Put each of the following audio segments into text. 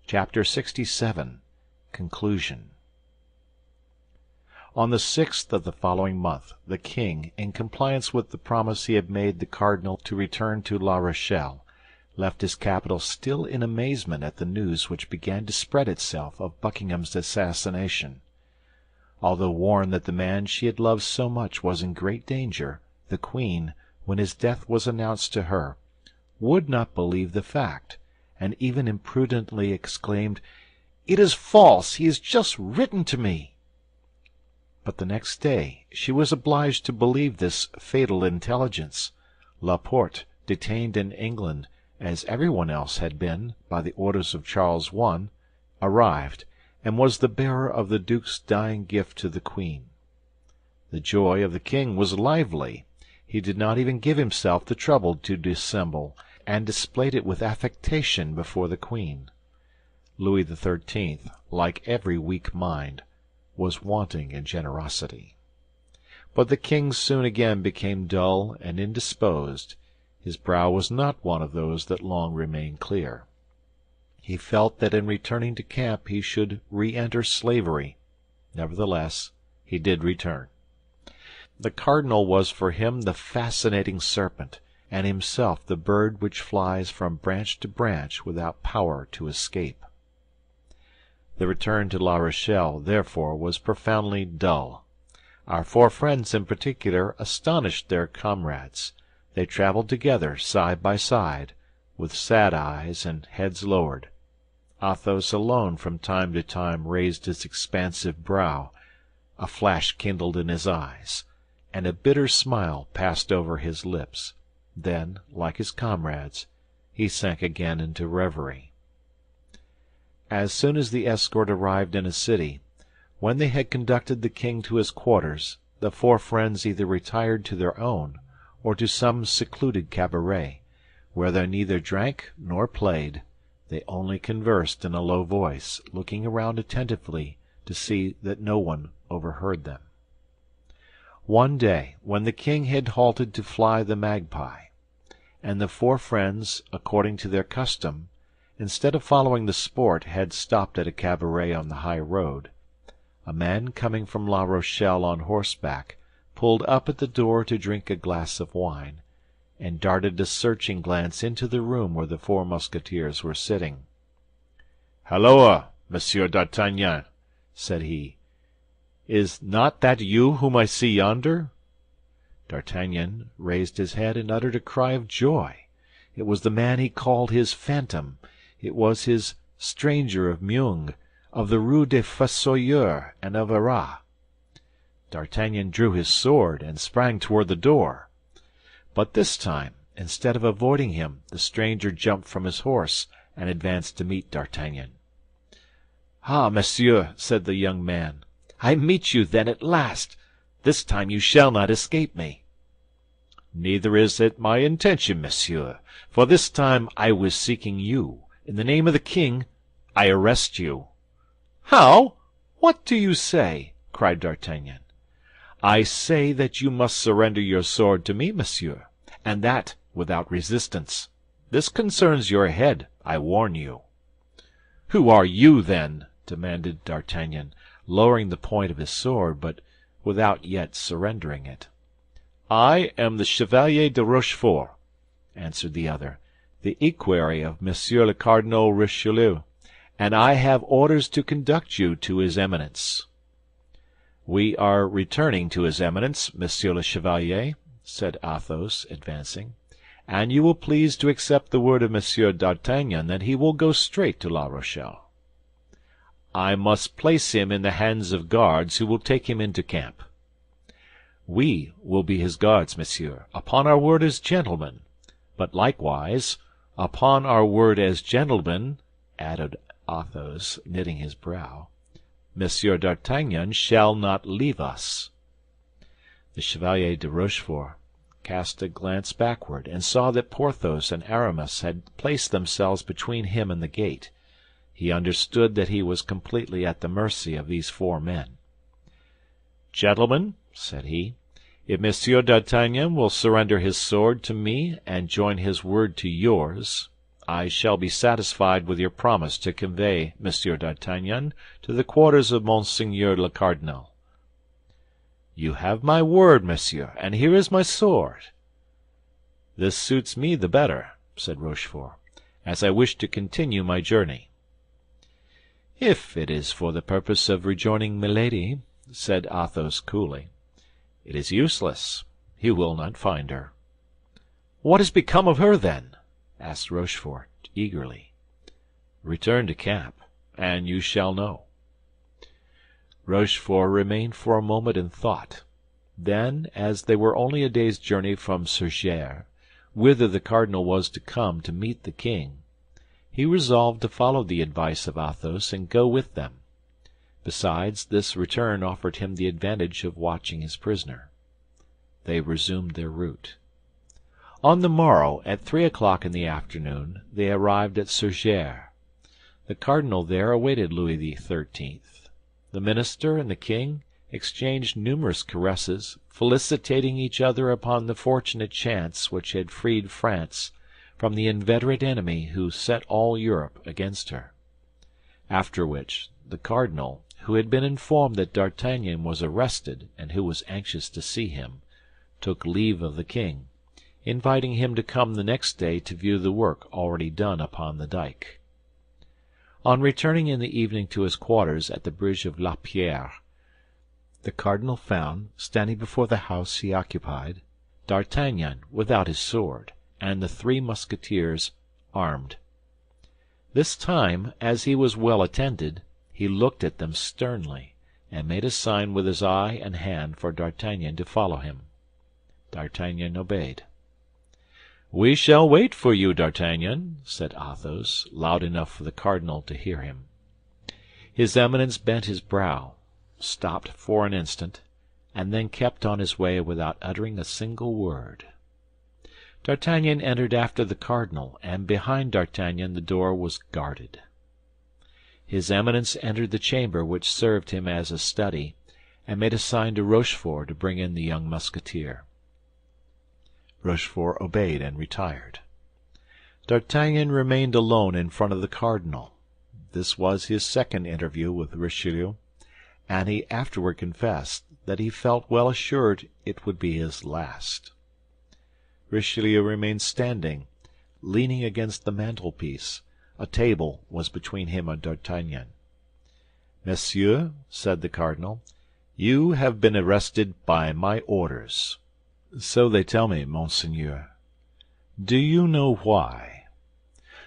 Chapter 67. Conclusion. On the 6th of the following month, the king, in compliance with the promise he had made the cardinal to return to La Rochelle, left his capital still in amazement at the news which began to spread itself of Buckingham's assassination. Although warned that the man she had loved so much was in great danger, the queen, when his death was announced to her, would not believe the fact, and even imprudently exclaimed, "It is false! He has just written to me!" But the next day she was obliged to believe this fatal intelligence. Laporte, detained in England, as everyone else had been, by the orders of Charles I, arrived, and was the bearer of the duke's dying gift to the queen. The joy of the king was lively. He did not even give himself the trouble to dissemble, and displayed it with affectation before the queen. Louis XIII, like every weak mind, was wanting in generosity. But the king soon again became dull and indisposed. His brow was not one of those that long remain clear. He felt that in returning to camp he should re-enter slavery. Nevertheless, he did return. The cardinal was for him the fascinating serpent, and himself the bird which flies from branch to branch without power to escape. The return to La Rochelle, therefore, was profoundly dull. Our four friends in particular astonished their comrades. They travelled together, side by side, with sad eyes and heads lowered. Athos alone from time to time raised his expansive brow, a flash kindled in his eyes, and a bitter smile passed over his lips. Then, like his comrades, he sank again into reverie. As soon as the escort arrived in a city, when they had conducted the king to his quarters, the four friends either retired to their own, or to some secluded cabaret, where they neither drank nor played. They only conversed in a low voice, looking around attentively to see that no one overheard them. One day, when the king had halted to fly the magpie, and the four friends, according to their custom, instead of following the sport, had stopped at a cabaret on the high road, a man coming from La Rochelle on horseback pulled up at the door to drink a glass of wine, and darted a searching glance into the room where the four Musketeers were sitting. "Halloa, Monsieur d'Artagnan," said he. "Is not that you whom I see yonder?" D'Artagnan raised his head and uttered a cry of joy. It was the man he called his phantom. It was his stranger of Meung, of the Rue des Fossoyeurs and of Arras. D'Artagnan drew his sword and sprang toward the door. But this time, instead of avoiding him, the stranger jumped from his horse and advanced to meet D'Artagnan. "Ah, monsieur," said the young man, "I meet you, then, at last! This time you shall not escape me." "Neither is it my intention, monsieur, for this time I was seeking you. In the name of the king, I arrest you." "How? What do you say?" cried D'Artagnan. "I say that you must surrender your sword to me, monsieur, and that without resistance. This concerns your head, I warn you." "Who are you, then?" demanded D'Artagnan, lowering the point of his sword, but without yet surrendering it. "I am the Chevalier de Rochefort," answered the other, "the equerry of Monsieur le Cardinal Richelieu, and I have orders to conduct you to his Eminence." "We are returning to his Eminence, Monsieur le Chevalier," said Athos, advancing, "and you will please to accept the word of Monsieur d'Artagnan that he will go straight to La Rochelle." "I must place him in the hands of guards who will take him into camp." "We will be his guards, monsieur, upon our word as gentlemen. But likewise, upon our word as gentlemen," added Athos, knitting his brow, "Monsieur d'Artagnan shall not leave us." The Chevalier de Rochefort cast a glance backward, and saw that Porthos and Aramis had placed themselves between him and the gate. He understood that he was completely at the mercy of these four men. "Gentlemen," said he, "if Monsieur d'Artagnan will surrender his sword to me and join his word to yours, I shall be satisfied with your promise to convey Monsieur d'Artagnan to the quarters of Monseigneur le Cardinal." "You have my word, monsieur, and here is my sword." "This suits me the better," said Rochefort, "as I wish to continue my journey." "If it is for the purpose of rejoining Milady," said Athos, coolly, "it is useless. You will not find her." "What has become of her, then?" asked Rochefort, eagerly. "Return to camp, and you shall know." Rochefort remained for a moment in thought. Then, as they were only a day's journey from Surgères, whither the cardinal was to come to meet the king, he resolved to follow the advice of Athos and go with them. Besides, this return offered him the advantage of watching his prisoner. They resumed their route. On the morrow, at 3 o'clock in the afternoon, they arrived at Surgères. The cardinal there awaited Louis XIII. The minister and the king exchanged numerous caresses, felicitating each other upon the fortunate chance which had freed France from the inveterate enemy who set all Europe against her. After which, the cardinal, who had been informed that D'Artagnan was arrested and who was anxious to see him, took leave of the king, inviting him to come the next day to view the work already done upon the dike. On returning in the evening to his quarters at the bridge of La Pierre, the cardinal found, standing before the house he occupied, D'Artagnan without his sword, and the 3 Musketeers armed. This time, as he was well attended, he looked at them sternly, and made a sign with his eye and hand for D'Artagnan to follow him. D'Artagnan obeyed. "We shall wait for you, D'Artagnan," said Athos, loud enough for the cardinal to hear him. His Eminence bent his brow, stopped for an instant, and then kept on his way without uttering a single word. D'Artagnan entered after the cardinal, and behind D'Artagnan the door was guarded. His Eminence entered the chamber which served him as a study, and made a sign to Rochefort to bring in the young Musketeer. Rochefort obeyed and retired. D'Artagnan remained alone in front of the cardinal. This was his second interview with Richelieu, and he afterward confessed that he felt well assured it would be his last. Richelieu remained standing, leaning against the mantelpiece. A table was between him and D'Artagnan. "Monsieur," said the cardinal, "you have been arrested by my orders." "So they tell me, monseigneur." "Do you know why?"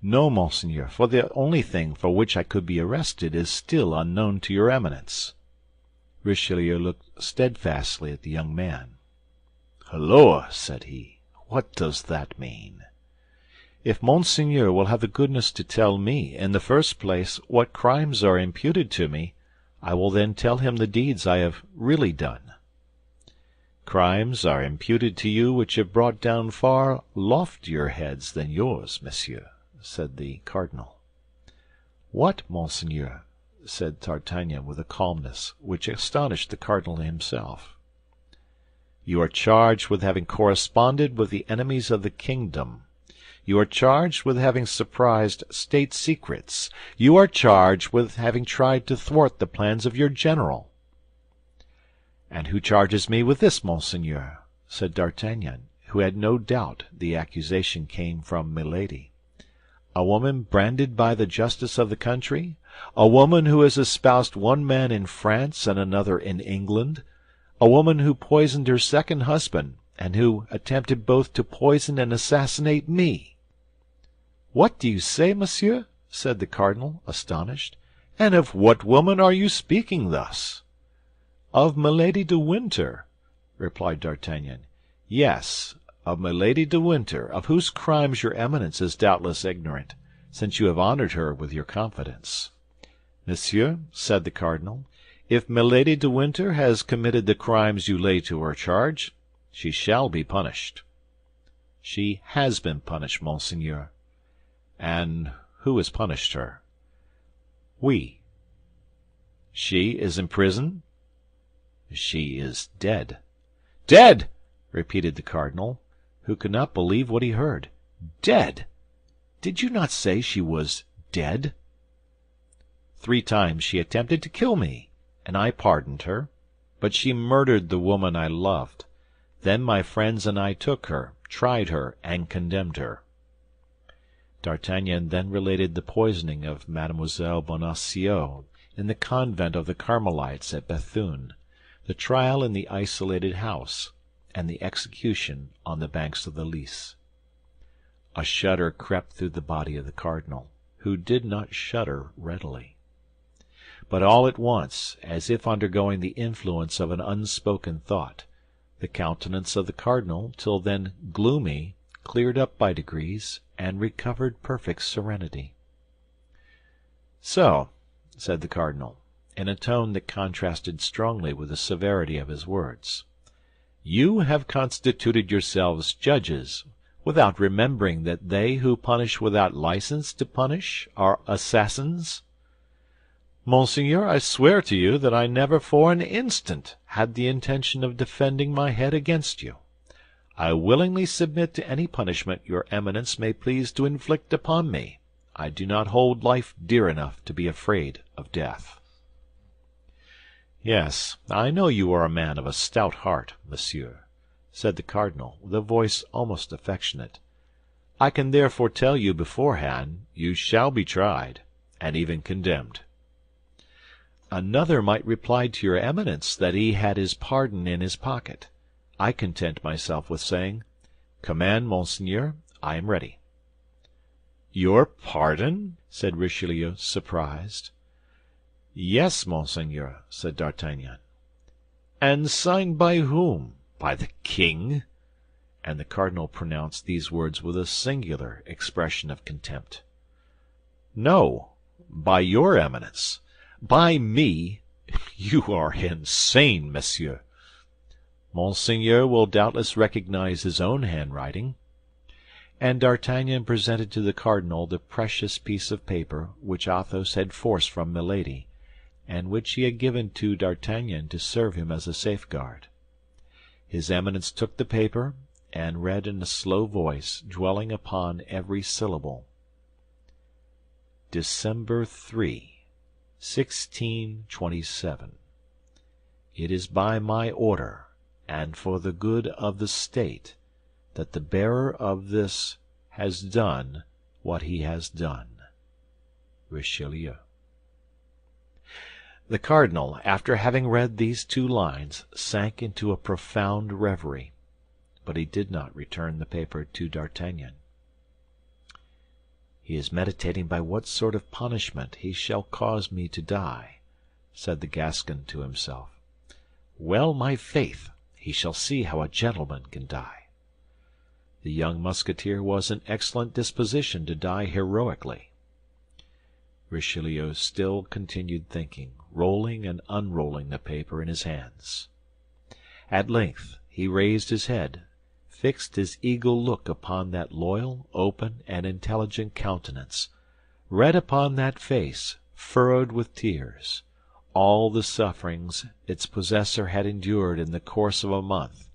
"No, monseigneur, for the only thing for which I could be arrested is still unknown to your Eminence." Richelieu looked steadfastly at the young man. "Holloa!" said he. "What does that mean?" "If monseigneur will have the goodness to tell me, in the first place, what crimes are imputed to me, I will then tell him the deeds I have really done." "Crimes are imputed to you which have brought down far loftier heads than yours, monsieur," said the cardinal. "What, monseigneur?" said D'Artagnan with a calmness which astonished the cardinal himself. "You are charged with having corresponded with the enemies of the kingdom. You are charged with having surprised state secrets. You are charged with having tried to thwart the plans of your general." "And who charges me with this, monseigneur?" said D'Artagnan, who had no doubt the accusation came from Milady. "A woman branded by the justice of the country? A woman who has espoused one man in France and another in England? A woman who poisoned her second husband, and who attempted both to poison and assassinate me?" "What do you say, monsieur?" said the cardinal, astonished. "And of what woman are you speaking thus?" "Of Milady de Winter," replied D'Artagnan. "Yes, of Milady de Winter, of whose crimes your Eminence is doubtless ignorant, since you have honored her with your confidence." "Monsieur," said the cardinal, "if Milady de Winter has committed the crimes you lay to her charge, she shall be punished." "She has been punished, monseigneur." "And who has punished her?" "We." "She is in prison?" "She is dead." "Dead!" repeated the cardinal, who could not believe what he heard. "Dead! Did you not say she was dead? 3 times she attempted to kill me, and I pardoned her. But she murdered the woman I loved. Then my friends and I took her, tried her, and condemned her." D'Artagnan then related the poisoning of Mademoiselle Bonacieux in the convent of the Carmelites at Béthune, the trial in the isolated house, and the execution on the banks of the Lys. A shudder crept through the body of the cardinal, who did not shudder readily. But all at once, as if undergoing the influence of an unspoken thought, the countenance of the cardinal, till then gloomy, cleared up by degrees, and recovered perfect serenity. "So," said the cardinal, in a tone that contrasted strongly with the severity of his words, "you have constituted yourselves judges, without remembering that they who punish without license to punish are assassins? Monseigneur, I swear to you that I never for an instant had the intention of defending my head against you. I willingly submit to any punishment your Eminence may please to inflict upon me. I do not hold life dear enough to be afraid of death." "Yes, I know you are a man of a stout heart, monsieur," said the cardinal, with a voice almost affectionate. "I can therefore tell you beforehand, you shall be tried, and even condemned." "Another might reply to your Eminence that he had his pardon in his pocket. I content myself with saying, 'Command, monseigneur, I am ready.'" "Your pardon?" said Richelieu, surprised. "Yes, monseigneur," said D'Artagnan. "And signed by whom? By the king?" And the cardinal pronounced these words with a singular expression of contempt. "No, by your Eminence. By me? You are insane, monsieur." "Monseigneur will doubtless recognize his own handwriting." And D'Artagnan presented to the cardinal the precious piece of paper which Athos had forced from Milady, and which he had given to D'Artagnan to serve him as a safeguard. His Eminence took the paper, and read in a slow voice, dwelling upon every syllable: "December 3, 1627. It is by my order, and for the good of the state, that the bearer of this has done what he has done. Richelieu." The cardinal, after having read these 2 lines, sank into a profound reverie, but he did not return the paper to D'Artagnan. "He is meditating by what sort of punishment he shall cause me to die," said the Gascon to himself. "Well, my faith, he shall see how a gentleman can die." The young Musketeer was in excellent disposition to die heroically. Richelieu still continued thinking, rolling and unrolling the paper in his hands. At length he raised his head, fixed his eagle look upon that loyal, open, and intelligent countenance, read upon that face, furrowed with tears, all the sufferings its possessor had endured in the course of a month,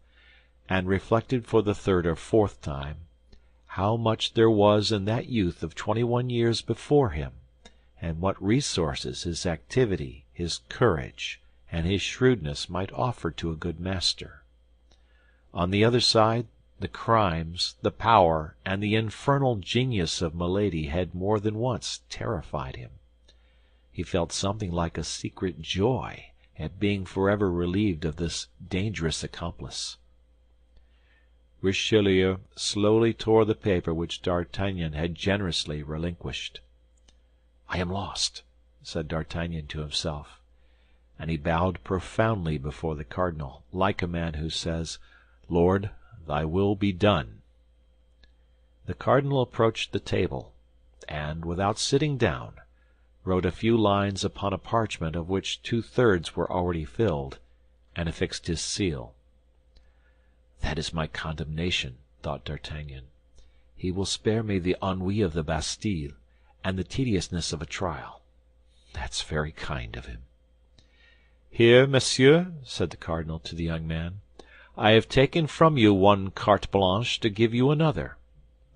and reflected for the 3rd or 4th time how much there was in that youth of 21 years before him, and what resources his activity, his courage, and his shrewdness might offer to a good master. On the other side, the crimes, the power, and the infernal genius of Milady had more than once terrified him. He felt something like a secret joy at being forever relieved of this dangerous accomplice. Richelieu slowly tore the paper which D'Artagnan had generously relinquished. "I am lost," said D'Artagnan to himself, and he bowed profoundly before the cardinal, like a man who says, "Lord, thy will be done." The cardinal approached the table, and, without sitting down, wrote a few lines upon a parchment of which 2/3 were already filled, and affixed his seal. "That is my condemnation," thought D'Artagnan. "He will spare me the ennui of the Bastille and the tediousness of a trial. That's very kind of him." "Here, monsieur," said the cardinal to the young man, "I have taken from you one carte blanche to give you another.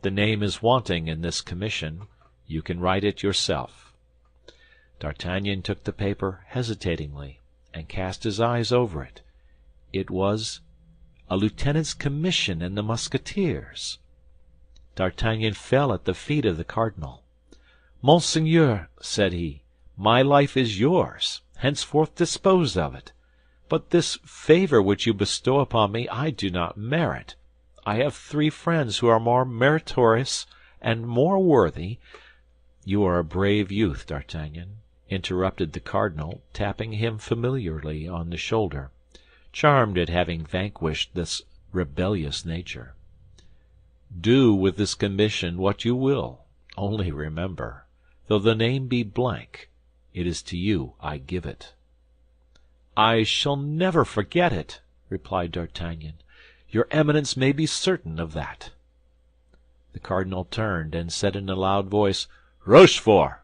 The name is wanting in this commission. You can write it yourself." D'Artagnan took the paper hesitatingly, and cast his eyes over it. It was a lieutenant's commission in the Musketeers. D'Artagnan fell at the feet of the cardinal. "Monseigneur," said he, "my life is yours. Henceforth dispose of it. But this favor which you bestow upon me I do not merit. I have 3 friends who are more meritorious and more worthy—" "You are a brave youth, D'Artagnan," interrupted the cardinal, tapping him familiarly on the shoulder, charmed at having vanquished this rebellious nature. "Do with this commission what you will. Only remember, though the name be blank, it is to you I give it." "I shall never forget it," replied D'Artagnan. "Your Eminence may be certain of that." The cardinal turned and said in a loud voice, "Rochefort!"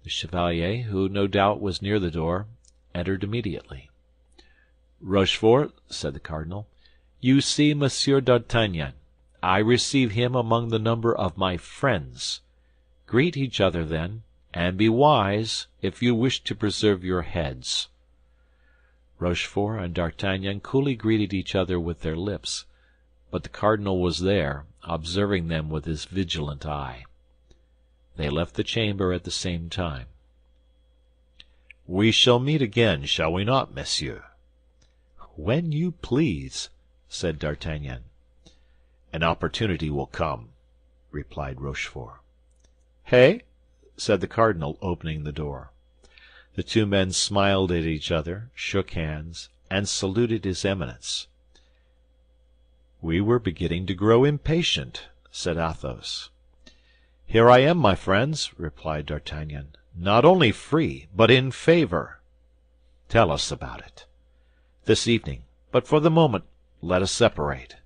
The chevalier, who no doubt was near the door, entered immediately. "Rochefort," said the cardinal, "you see Monsieur d'Artagnan. I receive him among the number of my friends. Greet each other, then, and be wise if you wish to preserve your heads." Rochefort and D'Artagnan coolly greeted each other with their lips, but the cardinal was there, observing them with his vigilant eye. They left the chamber at the same time. "We shall meet again, shall we not, monsieur?" "When you please," said D'Artagnan. "An opportunity will come," replied Rochefort. "Hey?" said the cardinal, opening the door. The 2 men smiled at each other, shook hands, and saluted his Eminence. "We were beginning to grow impatient," said Athos. "Here I am, my friends," replied D'Artagnan, "not only free, but in favor." "Tell us about it." "This evening; but for the moment let us separate."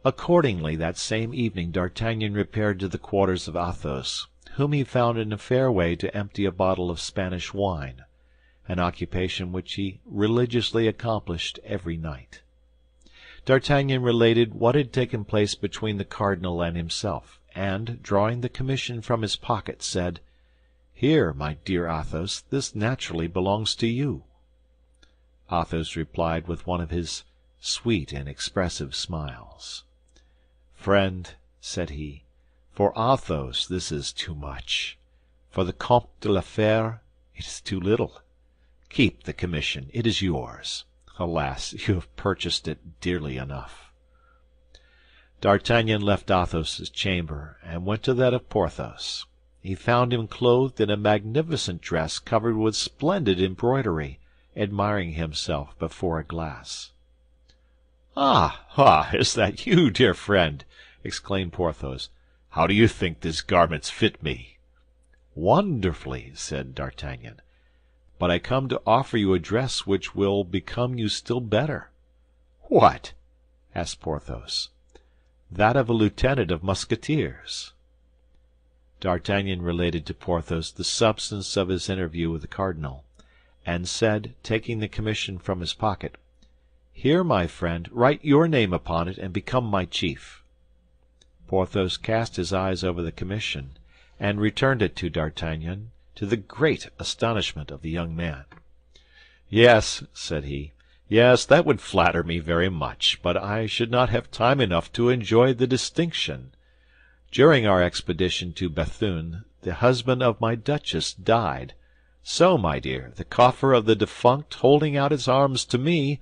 Accordingly, that same evening D'Artagnan repaired to the quarters of Athos, whom he found in a fair way to empty a bottle of Spanish wine, an occupation which he religiously accomplished every night. D'Artagnan related what had taken place between the cardinal and himself, and, drawing the commission from his pocket, said, "Here, my dear Athos, this naturally belongs to you." Athos replied with one of his sweet and expressive smiles. "Friend," said he, "for Athos this is too much. For the Comte de la Fère it is too little. Keep the commission, it is yours. Alas, you have purchased it dearly enough." D'Artagnan left Athos's chamber, and went to that of Porthos. He found him clothed in a magnificent dress covered with splendid embroidery, admiring himself before a glass. "Ah, is that you, dear friend?" exclaimed Porthos. "How do you think these garments fit me?" "Wonderfully," said D'Artagnan. "But I come to offer you a dress which will become you still better." "What?" asked Porthos. "That of a lieutenant of Musketeers." D'Artagnan related to Porthos the substance of his interview with the cardinal, and said, taking the commission from his pocket, "Here, my friend, write your name upon it and become my chief." Porthos cast his eyes over the commission, and returned it to D'Artagnan, to the great astonishment of the young man. "Yes," said he, "yes, that would flatter me very much, but I should not have time enough to enjoy the distinction. During our expedition to Béthune, the husband of my duchess died. So, my dear, the coffer of the defunct holding out its arms to me,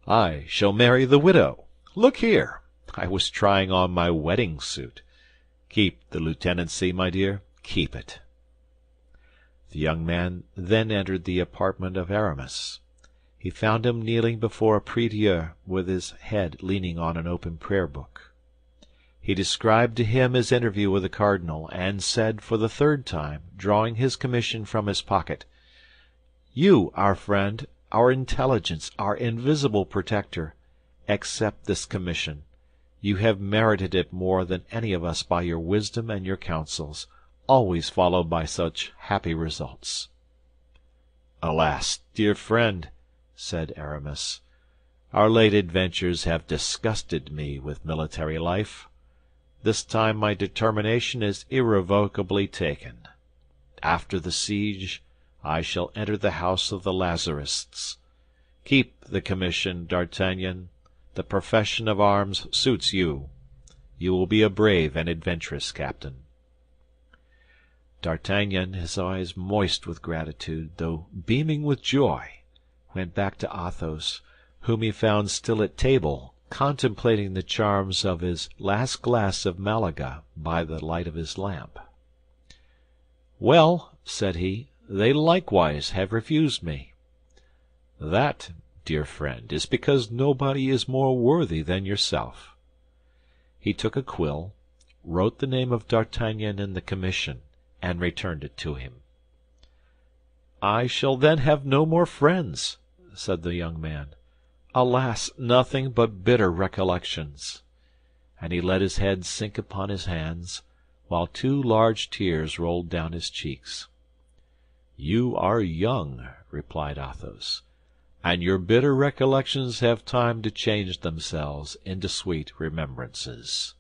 I shall marry the widow. Look here, I was trying on my wedding suit. Keep the lieutenancy, my dear, keep it." The young man then entered the apartment of Aramis. He found him kneeling before a prie-dieu with his head leaning on an open prayer book. He described to him his interview with the cardinal, and said for the 3rd time, drawing his commission from his pocket, "You, our friend, our intelligence, our invisible protector, accept this commission. You have merited it more than any of us by your wisdom and your counsels, always followed by such happy results." "Alas, dear friend," said Aramis, "our late adventures have disgusted me with military life. This time my determination is irrevocably taken. After the siege, I shall enter the house of the Lazarists. Keep the commission, D'Artagnan. The profession of arms suits you. You will be a brave and adventurous captain." D'Artagnan, his eyes moist with gratitude, though beaming with joy, went back to Athos, whom he found still at table, contemplating the charms of his last glass of Malaga by the light of his lamp. "Well," said he, "they likewise have refused me." "That, dear friend, is because nobody is more worthy than yourself." He took a quill, wrote the name of D'Artagnan in the commission, and returned it to him. "I shall then have no more friends," said the young man. "Alas, nothing but bitter recollections." And he let his head sink upon his hands, while two large tears rolled down his cheeks. "You are young," replied Athos, "and your bitter recollections have time to change themselves into sweet remembrances."